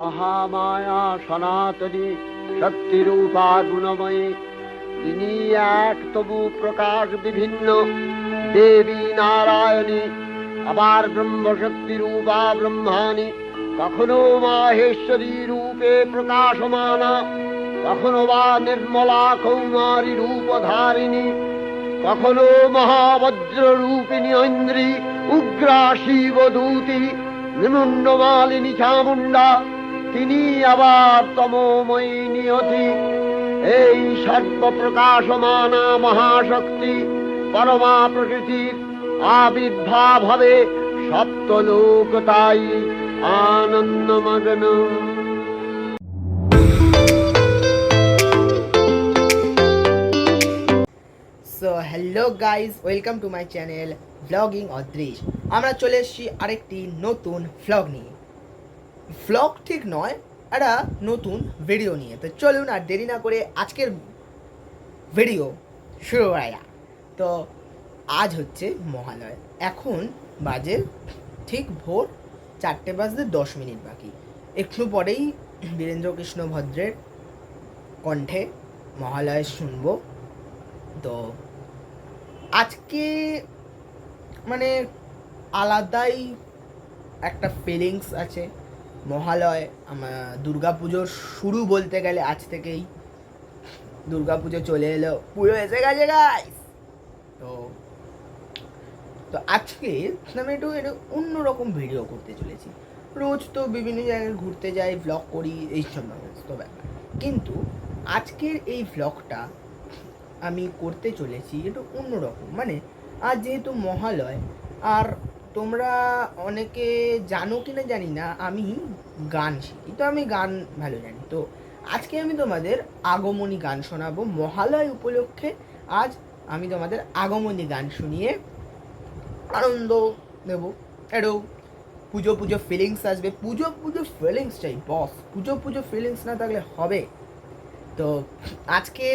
মহামায়া সনাতনী শক্তিরূপা গুণময়ী। তিনি এক, তবু প্রকাশ বিভিন্ন, দেবী নারায়ণী। আবার ব্রহ্মশক্তি রূপা ব্রহ্মাণী, কখনো মাহেশ্বরী রূপে প্রকাশমানা, কখনো বা নির্মলা কৌমারী রূপধারিণী, কখনো মহাবজ্র রূপিণী ঐন্দ্রী, উগ্রা শিবদূতি, নিমুন্ডমালিনী চামুণ্ডা। তিনি আবার তমোময়ী নিয়তি। এই সর্বপ্রকাশমানা মহাশক্তি পরমা প্রকৃতির আবির্ভাব হবে সপ্তলোক, তাই আনন্দমগ্ন। So hello guys, welcome to my channel blogging Adrish. আমরা চলে এসেছি আরেকটি নতুন ভ্লগ নিয়ে। ভ্লগ ঠিক নয়, একটা নতুন ভিডিও নিয়ে। তো চলুন আর দেরি না করে আজকের ভিডিও শুরু করা যাক। তো আজ হচ্ছে মহালয়। এখন বাজে ঠিক ভোর 4:10 বাকি। একটু পরেই বীরেন্দ্রকৃষ্ণ ভদ্রের কণ্ঠে মহালয় শুনবো। তো আজকে মানে আলাদাই একটা ফিলিংস আছে। মহালয়, আমার দুর্গাপুজোর শুরু বলতে গেলে আজ থেকেই। দুর্গাপুজো চলে এলো, পুজো এসে গেছে গাইস। তো তো আজকে আমি একটু অন্যরকম ভিডিও করতে চলেছি। রোজ তো বিভিন্ন জায়গায় ঘুরতে যাই, ভ্লগ করি, এইসব সমস্ত ব্যাপার। কিন্তু আজকের এই ভ্লগটা আমি করতে চলেছি একটু অন্যরকম। মানে আজ যেহেতু মহালয়, আর তোমরা অনেকে জানো কি না জানি না, আমি গান শিখি, তো আমি গান ভালো জানি। তো আজকে আমি তোমাদের আগমনী গান শোনাবো মহালয় উপলক্ষে। আজ আমি তোমাদের আগমনী গান শুনিয়ে আনন্দ নেব। একটু পুজো পুজো ফিলিংস আসবে। পুজো পুজো ফিলিংস চাই বস, পুজো পুজো ফিলিংস না থাকলে হবে। তো আজকে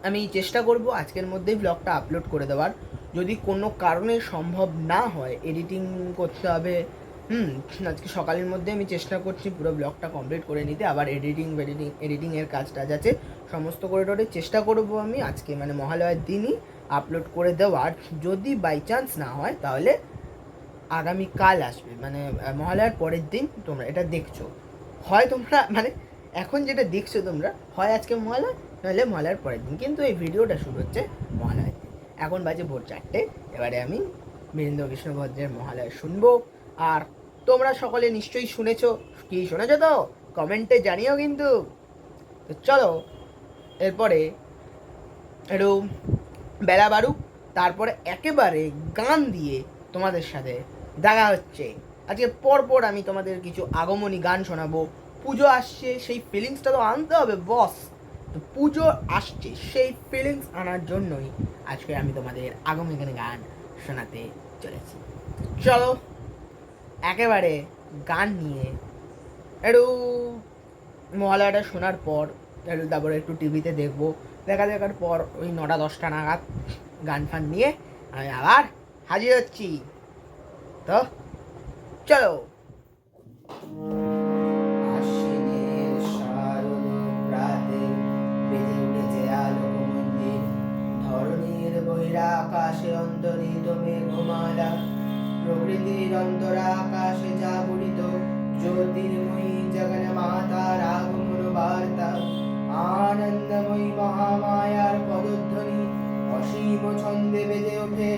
আমি চেষ্টা করব আজকের মধ্যেই ব্লগটা আপলোড করে দেওয়ার। যদি কোনো কারণে সম্ভব না হয়, এডিটিং করতে হবে। আজকে সকালের মধ্যে আমি চেষ্টা করছি পুরো ব্লগটা কমপ্লিট করে নিতে। আবার এডিটিংয়ের কাজটা আছে, সমস্ত করে চেষ্টা করব আমি আজকে মানে মহালয়ার দিনই আপলোড করে দেওয়ার। যদি বাই চান্স না হয় তাহলে আগামীকাল আসবে, মানে মহালয়ার পরের দিন তোমরা এটা দেখছো। হয় তোমরা মানে এখন যেটা দেখছো তোমরা, হয় আজকে মহালয়, নাহলে মহালয়ার পরের দিন। কিন্তু এই ভিডিওটা শুরু হচ্ছে মহালয়ার দিন। এখন বাজে ভোর 4টে। এবারে আমি বীরেন্দ্রকৃষ্ণ ভদ্রের মহালয় শুনবো। আর তোমরা সকলে নিশ্চয়ই শুনেছো। কি শুনেছো তো কমেন্টে জানিও কিন্তু। তো চলো এরপরে একটু বেলা বাড়ুক, তারপরে একেবারে গান দিয়ে তোমাদের সাথে দেখা হচ্ছে। আজকে পরপর আমি তোমাদের কিছু আগমনী গান শোনাবো। পুজো আসছে, সেই ফিলিংসটা তো আনতে হবে বস। তো পুজো আসছে, সেই ফিলিংস আনার জন্যই আজকে আমি তোমাদের আগমনী গান শোনাতে চলেছি। চলো একেবারে গান নিয়ে একটু মহালয়াটা শোনার পর তারপরে একটু টিভিতে দেখবো। দেখার পর ওই 9টা-10টা নাগাদ গান ফান নিয়ে আমি আবার হাজির হচ্ছি। তো চলো। আকাশে অন্তরিত মেঘমালা, প্রকৃতির অন্তরাকাশে জাগরিত জ্যোতির্ময়ী জগন মাতার আগমন বার্তা। আনন্দময়ী মহামায়ার পদধ্বনি অসীম ছন্দে বেজে ওঠে।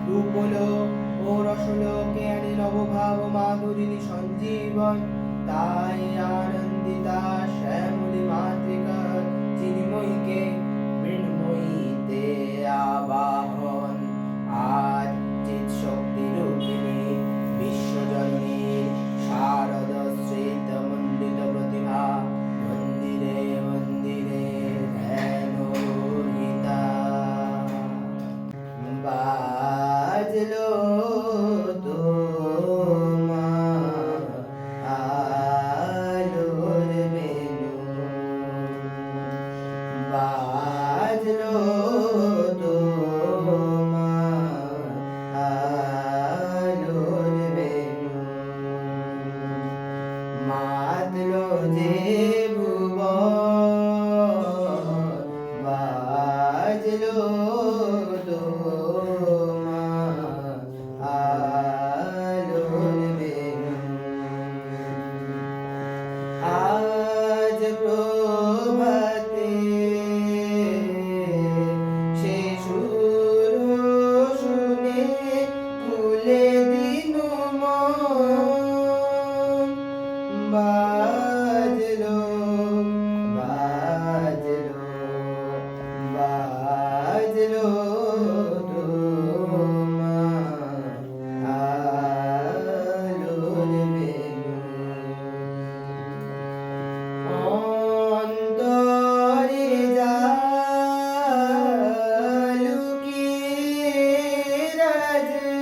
রূপলোক ও রসলোকে আনে নবভাব মাধুরী সঞ্জীবন। তাই আনন্দিতা শ্যামলী মাতৃকা চিন্ময়ীকে মৃন্ময়ীতে আবাহন। আজ চিৎ শক্তি রূপিণী বিশ্বজননীর শারদ শ্রেত মণ্ডিত প্রতিভা মন্দিরে মন্দিরে ধ্যানোহিতা। বাজলো তোমার আলোর বেনু, বাজলো তোমার আলোর বেনু। যে ভুবন বাজলো তোমার আলোর বেনু। আজ প্রভাতে সে সুর শুনে খুলে দিনু মন। বাজলো বাজলো বাজলো তোমার আলোর বেনু। অন্তরে যা লুকিয়ে রাজে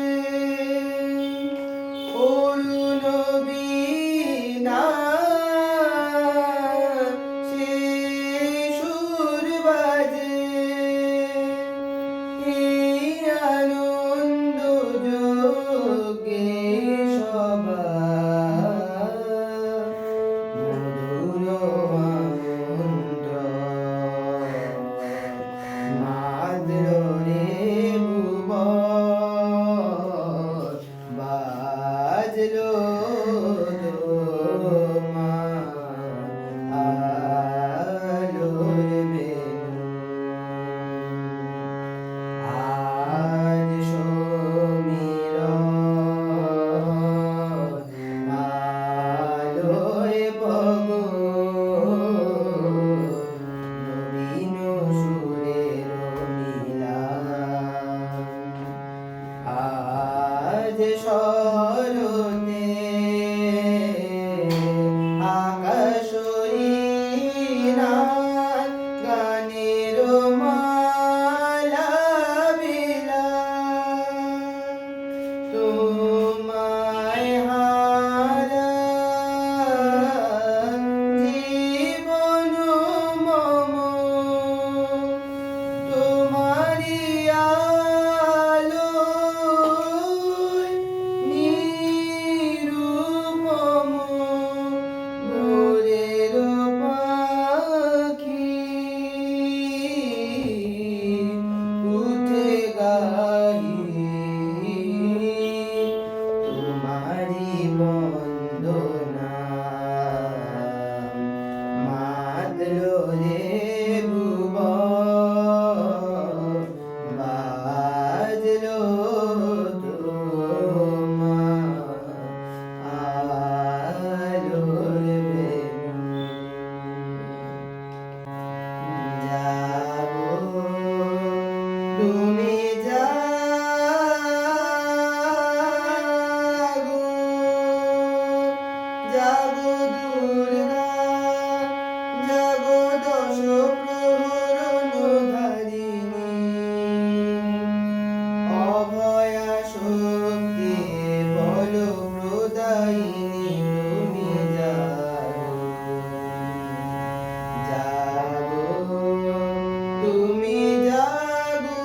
অরুণ বীণা সে সুর বাজে। এই আনন্দ যোগে সবার মধুর মন্ত্র মাদলো রে ভুবন বাজলো তোমার আলোর বেনু। আজ সমীরণ আলোয় নবীন সুরের মিলান। আজ শরতে আকাশরীনান গানের মালা বিলান। তোমায় হারান জীবন মম তোমারি আলোয় নিরুপম ভোরের পাখি উঠে গাই তোমারি বন্দনা। মাদলো রে ভুবন বাজলো তোমার আলোর বেনু। যাবো তুমি জাগো জাগো দুর্গা জাগো দশ প্রহরণ ধারিণী। অভয়া শক্তি বল প্রদায়িনী তুমি জাগো জাগো তুমি জাগো।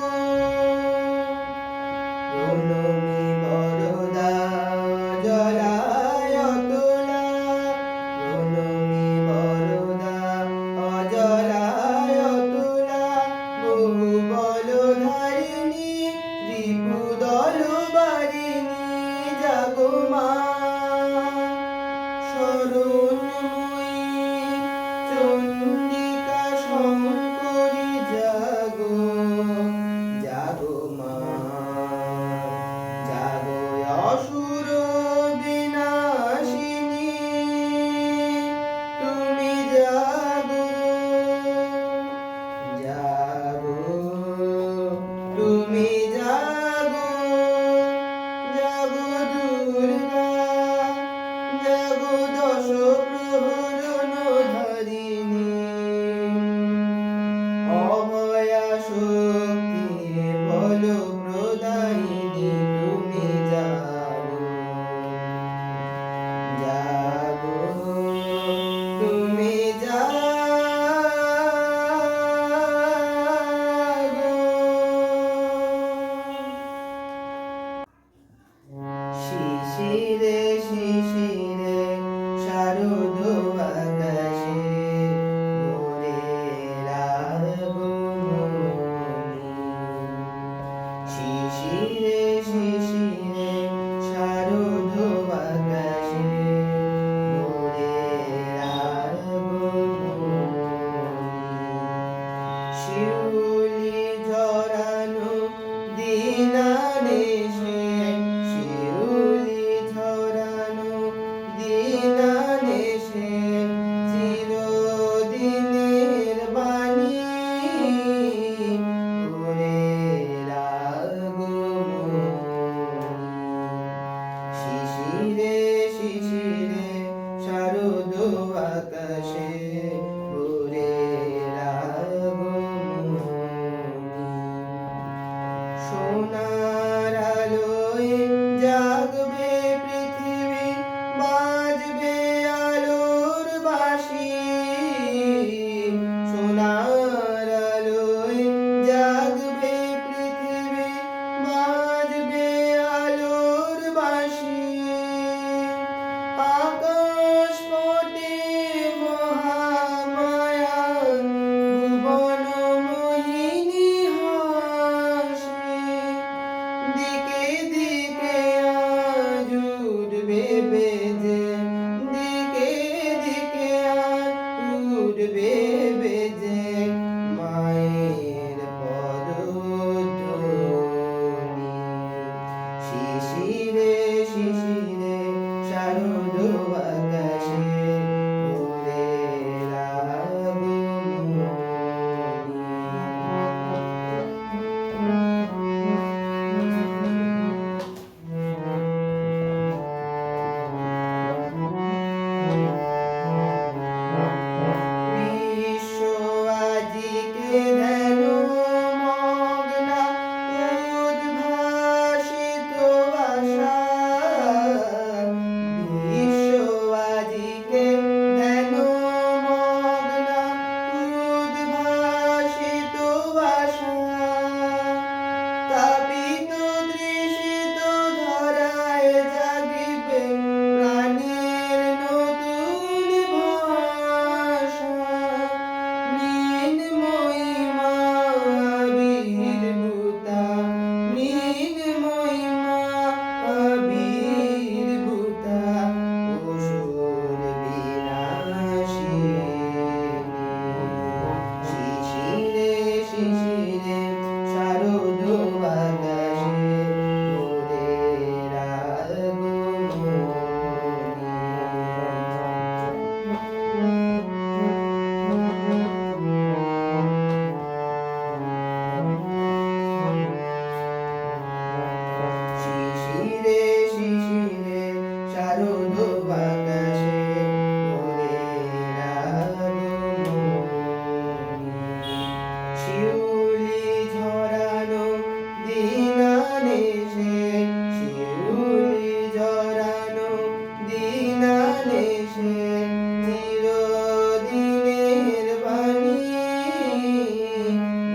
প্রণমী বরদা জলায় তোলা প্রণমী আকাশে ভোরের আগমনী। সোনার আলোয় জাগবে পৃথিবী, বাজবে আলোর বাঁশি। সোনার আলোয় জাগবে পৃথিবী, বাজবে আলোর বাঁশি। আকাশ পথে মহামায়া, ভুবন মোহিনী হাসি। দিকে দিকে আজ উঠবে বেজে, দিকে দিকে আজ উঠবে বেজে মায়ের পদধ্বনি। শিশিরে শিশিরে শারদ আকাশে ভোরের আগমনী। বিশ্ব আজিকে ধ্যান মগ্না, উদ্ভাসিত আশা। বিশ্ব আজিকে ধ্যান মগ্না, উদ্ভাসিত আশা। তাপিত তৃষিত ধরায় জাগিবে প্রাণের নতুন ভাষা। মৃন্ময়ী মা আবির্ভূতা, মৃন্ময়ী মা আবির্ভূতা, অসুর বিনাশিনী। শিশিরে শিশিরে শারদ আকাশে ভোরের আগমনী। শিশিরে শিশিরে শারদ আকাশে ভোরের আগমনী। শিউলি ঝরানো দিনানেশে, শিউলি ঝরানো দিনানেশে চিরদিনের বাণী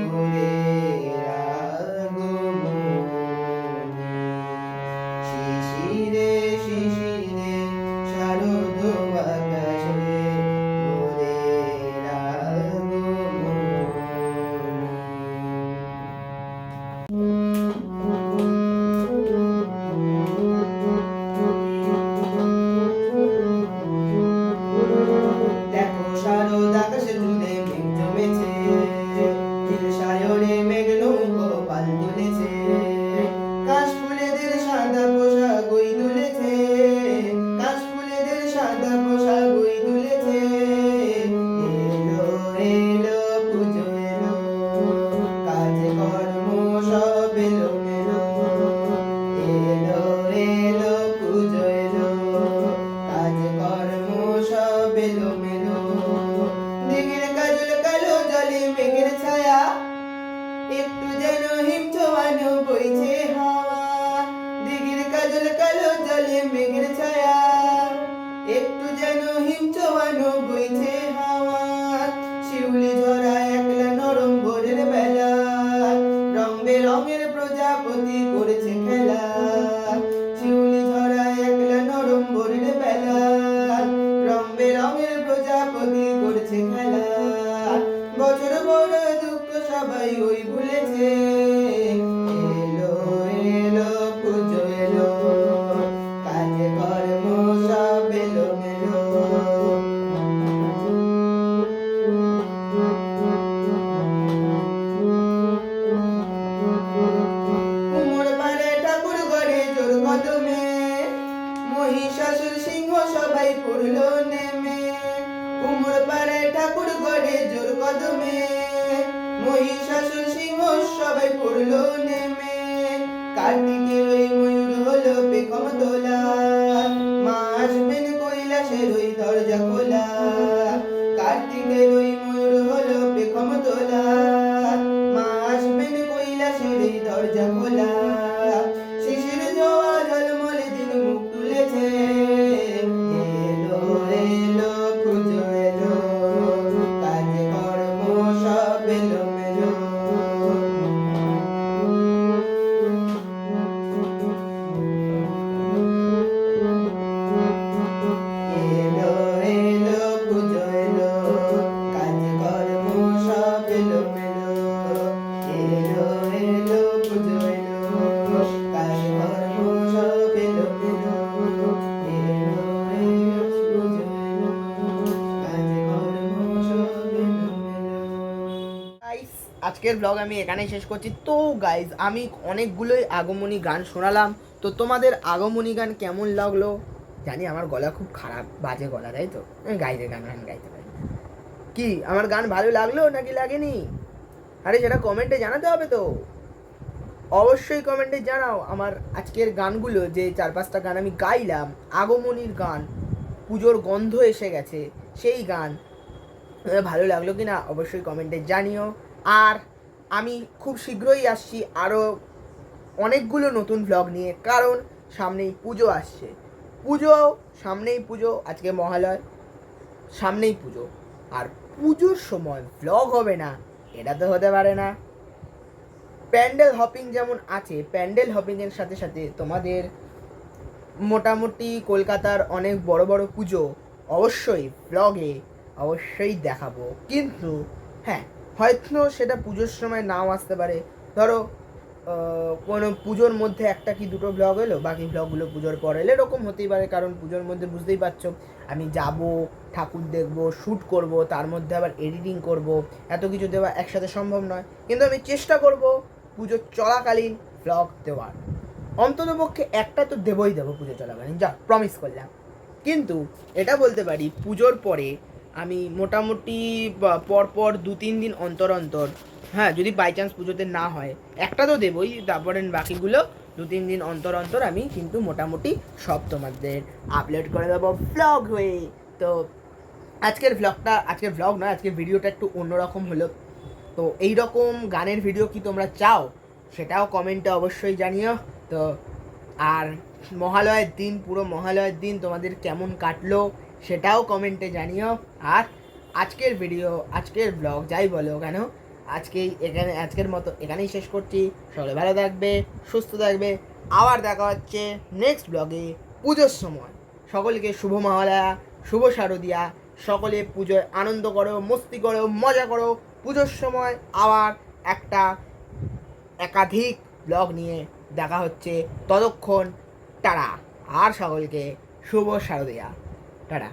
ভোরের আগমনী। শিশিরে শিশিরে শারদ আকাশে ভোরের আগমনী। দেখো শারদ আকাশে জুড়ে মেঘ জমেছে, নীল সায়রে মেঘ নৌকো পাল তুলেছে। কাশফুলেদের সাদা পোশাক ওই তুলেছে, কাশফুলেদের সাদা পোশাক ওই তুলেছে। এলো এলো পুজো এলো, কাজে কর্ম সব এলো মেলো। এলো এলো পুজো এলো, কাজে কর্ম সব এলো মেলো। দিঘির কাজল কালো জলে মেঘের ছায়া, একটু যেন হিম ছোঁয়ানো বইছে হাওয়া। দিঘির কাজল কালো জলে মেঘের ছায়া, একটু যেন হিম ছোঁয়ানো বইছে হাওয়া। শিউলি ঝরা একলা নরম ভোরের বেলা, রং বেরঙের প্রজাপতি করেছে খেলা। শিউলি ঝরা একলা নরম ভোরের বেলা, রং বেরঙের প্রজাপতি করেছে খেলা। বছর বড় দুঃখ সবাই ওই ভুলেছে, এলো এলো পুজো এলো, কাজে কর্ম সব এলো মেলো। কুমোর পাড়ে ঠাকুর ঘরে জোর কদমে, মহিষাসুর সিংহ সবাই পড়লো নেমে। কুমোর পাড়ে ঠাকুর ঘরে জোর কদমে, মহিষাসুর সিংহ সবাই পড়লো নেমে। কার্তিকের ওই ময়ূর হলো পেখম তোলা, মা আসবেন কইলা কৈলাসের ওই দরজা খোলা, কার্তিকের ওই ময়ূর হলো পেখম তোলা, মা আসবেন কৈলাসের এই দরজা খোলা, শিশির জোয়া ঝলমলে দিন মুখ তুলেছে, এলো এলো পুজো এলো, কাজ কর্ম সব এলো মেলো। এলো এলো পুজো এলো, কাজ কর্ম সব এলো মেলো, এলো এলো পুজো এলো, কাজ কর্ম সব এলো মেলো, এলো এলো পুজো এলো, কাজ কর্ম সব এলো মেলো। গাইস, আজকের ব্লগ আমি এখানেই শেষ করছি। তো গাইস, আমি অনেকগুলোই আগমনী গান শোনালাম, তো তোমাদের আগমনী গান কেমন লাগলো? জানি আমার গলা খুব খারাপ, বাজে গলা, তাই তো আমি গাইতে গান গাইতে পারি। কি আমার গান ভালো লাগলো নাকি লাগেনি? আরে সেটা কমেন্টে জানাতে হবে তো, অবশ্যই কমেন্টে জানাও। আমার আজকের গানগুলো যে 4-5টা গান আমি গাইলাম, আগমনীর গান, পুজোর গন্ধ এসে গেছে, সেই গান ভালো লাগলো কি না অবশ্যই কমেন্টে জানিও। আর আমি খুব শীঘ্রই আসছি আরও অনেকগুলো নতুন ভ্লগ নিয়ে, কারণ সামনেই পুজো আসছে। সামনেই পুজো, আজকে মহালয়, সামনেই পুজো, আর পুজোর সময় ভ্লগ হবে না এটা তো হতে পারে না। প্যান্ডেল হপিং যেমন আছে, প্যান্ডেল হপিংয়ের সাথে সাথে তোমাদের মোটামুটি কলকাতার অনেক বড় বড় পুজো অবশ্যই ব্লগে অবশ্যই দেখাবো। কিন্তু হ্যাঁ, হয়তো সেটা পুজোর সময় নাও আসতে পারে। ধরো কোনো পুজোর মধ্যে একটা কি দুটো ব্লগ এলো, বাকি ব্লগগুলো পুজোর পর এলে, এরকম হতেই পারে। কারণ পুজোর মধ্যে বুঝতেই পারছো, আমি যাব, ঠাকুর দেখব, শ্যুট করব, তার মধ্যে আবার এডিটিং করব, এত কিছু দেওয়া একসাথে সম্ভব নয়। কিন্তু আমি চেষ্টা করব পুজোর চলাকালীন ব্লগ দেওয়ার, অন্ততপক্ষে একটা তো দেবই দেবো পুজো চলাকালীন, যা প্রমিস করলাম। কিন্তু এটা বলতে পারি, পুজোর পরে আমি মোটামুটি পরপর 2-3 দিন অন্তর অন্তর, হ্যাঁ যদি বাই চান্স পুজোতে না হয় একটা তো দেবই, তারপরে বাকিগুলো 2-3 দিন অন্তর অন্তর আমি কিন্তু মোটামুটি সব তোমাদের আপলোড করে দেবো ব্লগ হয়ে। তো আজকের ভিডিওটা একটু অন্যরকম হলো। তো এই রকম গানের ভিডিও কি তোমরা চাও সেটাও কমেন্টে অবশ্যই জানিও। তো আর পুরো মহালয়ের দিন তোমাদের কেমন কাটলো সেটাও কমেন্টে জানিও। আর আজকের ব্লগ যাই বলো কেন, আজকের মতো এখানেই শেষ করছি। সকলে ভালো থাকবে, সুস্থ থাকবে, আবার দেখা হচ্ছে নেক্সট ব্লগে পুজোর সময়। সকলকে শুভ মহালয়া, শুভ শারদিয়া। সকলে পুজোয় আনন্দ করো, মস্তি করো, মজা করো। পুজোর সময় আবার একাধিক ব্লগ নিয়ে দেখা হচ্ছে। ততক্ষণ টাটা, আর সকলকে শুভ শারদিয়া, টাটা।